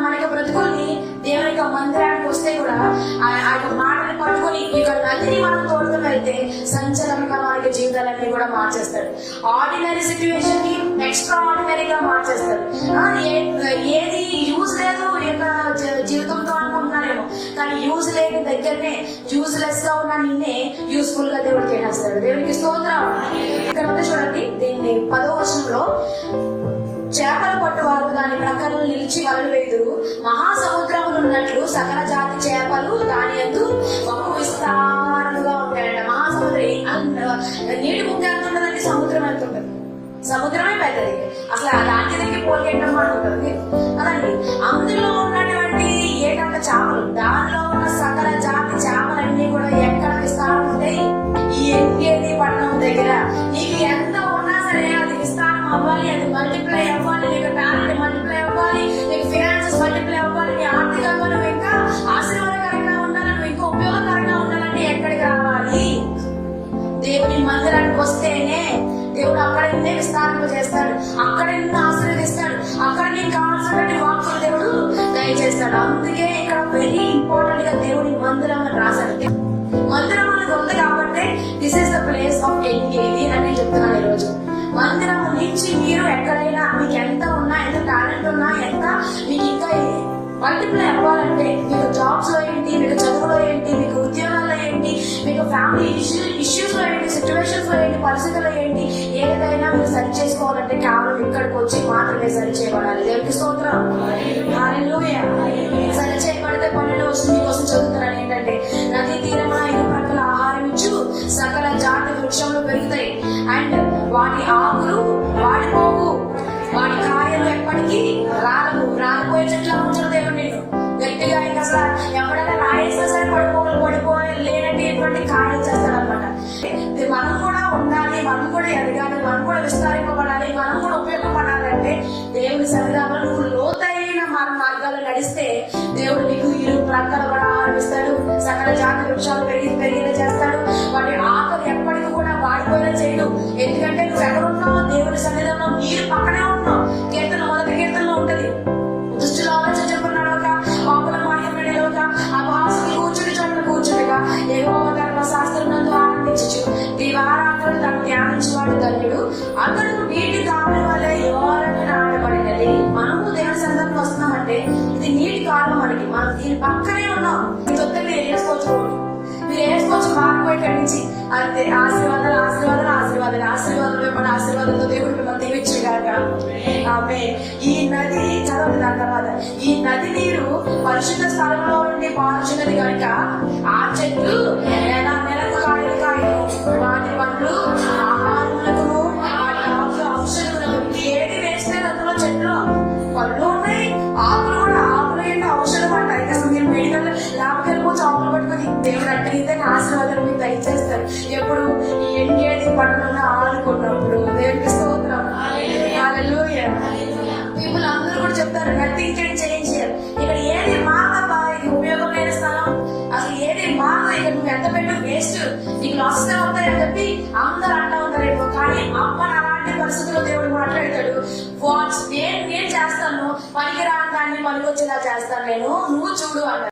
మనకి బ్రతుకుల్ని దేవుని యొక్క మందిరానికి వస్తే కూడా ఆ యొక్క మాటని పట్టుకొని ఇక్కడ నదిని మనం తోడుకుని వెళ్తే సంచలనంగా మనకి జీవితాలన్నీ కూడా మార్చేస్తాడు. ఆర్డినరీ సిచ్యువేషన్ ని ఎక్స్ట్రా ఆర్డినరీగా మార్చేస్తాడు. ఏది యూజ్ లేదు యొక్క జీవితంతో అనుకుంటున్నారేమో, కానీ యూజ్ లేని దగ్గరనే యూజ్లెస్ గా ఉన్న నిన్నే యూస్ఫుల్ గా దేవుడు చేసేస్తాడు. దేవునికి స్తోత్రం. ఇక్కడ చూడండి, దీన్ని 10వ వచనంలో, చేపలు పట్టువారు దాని ప్రక్కన నిలిచి వలలు వేయుదురు, మహాసముద్రములు ఉన్నట్లు సకల జాతి చేపలు దాని యందు బహు విస్తారముగా ఉంటాయంట. మహాసముద్రం నీటి ముక్క ఎంత ఉంటుందండి? సముద్రం ఎంత ఉంటుంది? సముద్రమే పెద్దది. అసలు దానికి దగ్గరికి పోలికెట్టం అనుకుంటుంది కదండి. అందులో ఉన్నటువంటి ఏకంగా చేపలు, దానిలో ఉన్న సకల జాతి చేపలన్నీ కూడా ఎక్కడ విస్తారం ఉంటాయి? ఈ ఎంగేది పట్టణం దగ్గర. నీకు ఎంత ఉన్నా సరే అది విస్తారం అవ్వాలి, అది మల్టిప్లై అవ్వాలి, నీకు టాలెంట్ మల్టిప్లై అవ్వాలి, నీకు ఫైనాన్సెస్ మల్టిప్లై అవ్వాలి, నీ ఆర్థికంగా నువ్వు ఇంకా ఆశీర్వాదకరంగా ఉండాలి, నువ్వు ఇంకా ఉపయోగకరంగా ఉండాలంటే ఎక్కడికి రావాలి? దేవుని మందిరానికి వస్తేనే దేవుడు అక్కడ నిన్నే విస్తారింప చేస్తాడు, అక్కడ నిన్ను ఆశీర్వదిస్తాడు, అక్కడ నీకు కావాల్సినటువంటి వాక్కులు దేవుడు దయచేస్తాడు. అందుకే ఇక్కడ వెరీ ఇంపార్టెంట్ గా దేవుని మందిరం అని రాశాడు. మందిరం అనేది ఉంది కాబట్టి this is the place of engage అని నేను చెప్తున్నాను ఈరోజు. మందిరం నుంచి మీరు ఎక్కడైనా మీకు ఎంత ఉన్నా, ఎంత టాలెంట్ ఉన్నా, ఎంత మీకు ఇంకా మల్టిప్లై అవ్వాలంటే, మీకు జాబ్స్ లో ఏంటి, మీకు చదువులో ఏంటి, మీకు ఉద్యోగాల్లో ఏంటి, మీకు ఫ్యామిలీ ఇష్యూస్ లో ఏంటి, సిచ్యువేషన్స్ లో ఏంటి, పరిస్థితుల్లో ఏంటి, ఏదైనా మీరు సరి చేసుకోవాలంటే కేవలం ఇక్కడికి వచ్చి మాత్రమే సరి చేయబడాలి. దేవునికి స్తోత్రం. హల్లెలూయా. సరి చేయబడితే 12వ వచనం మీకోసం చదువుతున్నాను. ఏంటంటే, నదీ తీరమున 5 ప్రక్కల ఆహారం ఇచ్చు సకల జాతి వృక్షములు పెరుగుతాయి, అండ్ వాటి ఆకులు వాడిపోవు, వాటి కార్యాలు ఎప్పటికీ రాలిపోయే చెట్ల ఉంచడు దేవుడు నేను గట్టిగా. ఇంకా అసలు ఎవరైనా రాయేసినా సరే పడిపోయి లేనటువంటి కార్యం చేస్తాడు అనమాట. మనం కూడా ఉండాలి, మనం కూడా ఎదగాలి, మనం కూడా విస్తరింపబడాలి, మనం కూడా ఉపయోగపడాలంటే దేవుని సన్నిధానంలో నువ్వు లోతైన మార్గాలు నడిస్తే దేవుడు నీకు 2 ప్రక్కల కూడా ఆరంభిస్తాడు, సకల జాతి వృక్షాలు పెరిగేలా చేస్తాడు, వాటి ఆకలి ఎప్పటికీ కూడా వాడిపోయేలా చేయడు. ఎందుకంటే నువ్వు ఎక్కడున్నావు? దేవుని సన్నిధానంలో నీరు పక్కనే ఉన్నావు. కీర్తన 1వ కీర్తనలో ఉంటది, దుష్టుల ఆలోచించకున్నాడు ఒక పాపుల మార్గం నడవక అపహాసులు కూర్చుని చోట్ల కూర్చుండగా యెహోవా ధర్మశాస్త్రం నందు ఆనందించు, దివారాత్రులు తను ధ్యానించేవాడు ధన్యుడు, అతడు నీటి కాలువ వలె యోరని నాటబడినది. మనము దేవుని సన్నిధానం వస్తున్నామంటే ఇది నీటి కాలువ మనకి, మనం దీని పక్కనే ఉన్నాం. మీరు వేసుకోవచ్చు, మీరు వేసుకోవచ్చు మారిపోయేటట్టు నుంచి. అంతే, ఆశీర్వాదాలు ఆశీర్వాదాలు ఆశీర్వాదాలు ఆశీర్వాదాలు వెంబడి ఆశీర్వాదంతో దేవుడు మిమ్మల్ని దీవించుగాక. ఆమె ఈ నది చదవండి. దాని తర్వాత, ఈ నది నీరు పరిశుద్ధ స్థలంలో నుండి పారుచున్నది కనుక ఆ చెట్లు నెలకు కాయలు కాయలు, వాటి పండ్లు ఆహారములకు, వాటి ఆకులు ఔషధములకు. ఏది వేస్తే అందులో చెట్లు పళ్ళు ఉన్నాయి, ఆకులు కూడా, ఆకులు ఏంటి ఔషధం అంట. ఇంకా మీరు మెడికల్ ల్యాబ్కి వెళ్ళిపోవచ్చు ఆకులు పట్టుకొని. దేవుడు అంటే ఆశీర్వాదాలు మీకు దయచేస్తారు. ఎప్పుడు ఈ ఎంగేది పట్టణంలో ఆడుకున్నప్పుడు. దేవునికి స్తోత్రం. హల్లెలూయా. పీపుల్ అందరూ కూడా చెప్తారు నథింగ్ కెన్ చేంజ్ హియర్. ఇక్కడ ఏది మారదా, ఇది ఉపయోగం లేని స్థలం, అసలు ఏది మారదా, ఇక్కడ నువ్వు ఎంత పెట్టు వేస్ట్, నీకు లాసెస్ అవుతాయని చెప్పి అందరూ అంటా ఉంటారేమో. కానీ అమ్మని అలాంటి పరిస్థితుల్లో దేవుడు మాట్లాడతాడు. నేను చేస్తాను, పనికిరాని దాన్ని పనికొచ్చేలా చేస్తాను నేను, నువ్వు చూడు అన్న.